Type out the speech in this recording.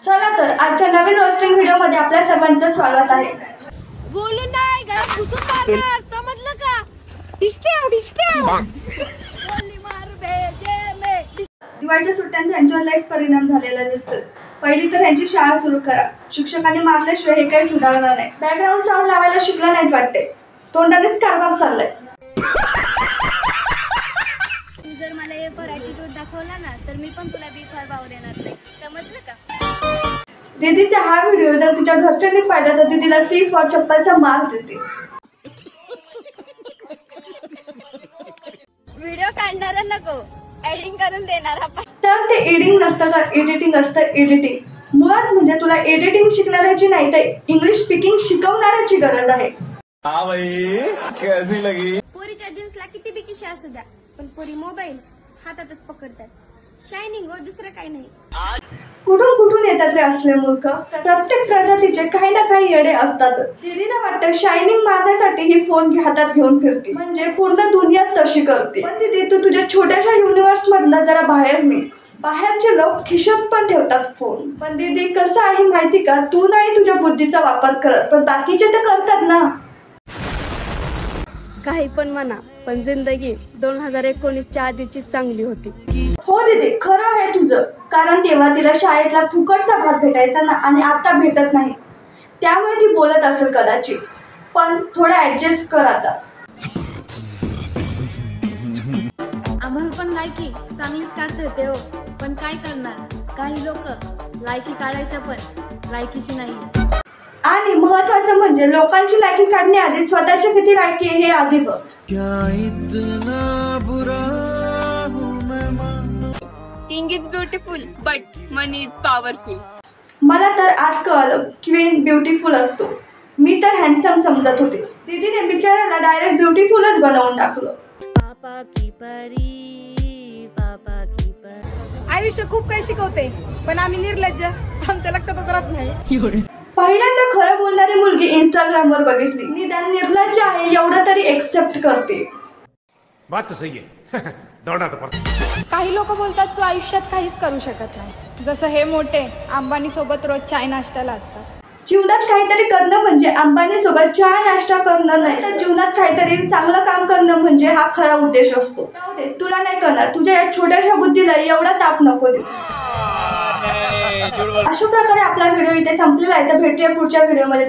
चला तर आजच्या नवीन रोस्टिंग व्हिडिओ मध्ये आपल्या सर्वांचं स्वागत आहे। बोलू नाही घरात घुसून मारणार, समजलं का? गोली मार भेजे मे। दिवाळीच्या सुट्ट्यांचा यांच्यावर लयच परिणाम झालेला दिसतोय। पहिली तर यांची शाळा सुरू करा, शिक्षकांनी मारल्याशिवाय हे काही सुधारणार नाही। बॅकग्राऊंड साऊंड लावायला शिकला नाहीत वाटते, तोंडानेच कारभार चाललाय। तू जर मला हे फॉर ॲटिट्यूड दाखवला ना तर मी पण तुला बी फॉर बावर येणार नाही, समजलं का? दीदीचा हा व्हिडिओ जर तिच्या घरच्यांनी पाहिला तर दीदीला सी फॉर चप्पलचा मार देते। व्हिडिओ काढणारा नको, एडिटिंग करून देणार आपण। तर ते एडिटिंग नसतं का एडिटिंग असतं एडिटिंग। मुळात म्हणजे तुला एडिटिंग शिकणाऱ्याची नाही तर इंग्लिश स्पीकिंग शिकवणाऱ्याची गरज आहे। हाँ भाई कैसी लगी? पोरीच्या जीन्सला किती बी खिशा असू द्या, पण पोरी मोबाईल हातातच पकडतात। शायनिंग हो, दुसरं काही नाही। कुठून कुठून येतात रे असले मूर्ख। प्रत्येक प्रजातीचे काही ना काही येडे असतातच। दीदीला वाटतं शायनिंग मारण्यासाठी ही फोन हातात घेऊन फिरते, म्हणजे पूर्ण दुनियाच तशी करते। पण दीदी तू तुझ्या छोट्याशा युनिव्हर्स मधनं जरा बाहेर निघ। बाहेरचे लोक खिशात पण ठेवतात फोन। पण दीदी कसं आहे माहिती का, तू नाही तुझ्या बुद्धीचा वापर करत, पण बाकीचे तर करतात ना। काही पण म्हणा, पण जिंदगी 2019च्या आधीची चांगली होती। हो दीदी खरं आहे तुझं, कारण तेव्हा तिला शाळेतला फुकटचा भाग भेटायचा ना, आणि आता भेटत नाही, त्यामुळे ती बोलत असेल कदाचित। पण थोडं ऍडजस्ट कर आता। आम्हाला पण लायकी चांगलीच काढता येते हो, पण काय करणार, काही लोक लायकी काढायच्या पण लायकीची नाही। आणि महत्वाचं म्हणजे लोकांची लायकी काढण्याआधी स्वतःची किती लायकी आहे हे आधी बघ। King is beautiful but money is powerful. मला तर आज कळलं क्वीन ब्युटिफुल असतो, मी तर हँडसम समजत होते। दीदीने बिचाऱ्याला डायरेक्ट ब्युटिफुलच बनवून टाकलं। पापा की परी, पापा की परी। आयुष्य खूप काही शिकवते, पण आम्ही निर्लज्ज, आमच्या लक्षातच राहत नाही। पहिल्यांदा खरं बोलणारी मुलगी इंस्टाग्रामवर बघितली, निदान निर्लज्ज आहे एवढं तरी एक्सेप्ट करते। बात तो सही है दौड़ना तो पड़ता। काही लोक बोलतात तू आयुष्यात काहीच करू शकत नाही, जसं हे मोठे अंबानी सोबत रोज चाय नाश्त्याला असतात। जीवनात काहीतरी करणं म्हणजे अंबानी सोबत चहा नाश्ता करणं नाही, तर जीवनात काहीतरी चांगलं काम करणं म्हणजे हा खरा उद्देश असतो। जाऊ दे, तुला नाही करणार, तुझ्या या छोट्याशा बुद्धीला एवढा ताप नको देऊ। अशा प्रकारे आपला व्हिडिओ इथे संपलेला आहे, तर भेटूया पुढच्या व्हिडिओमध्ये।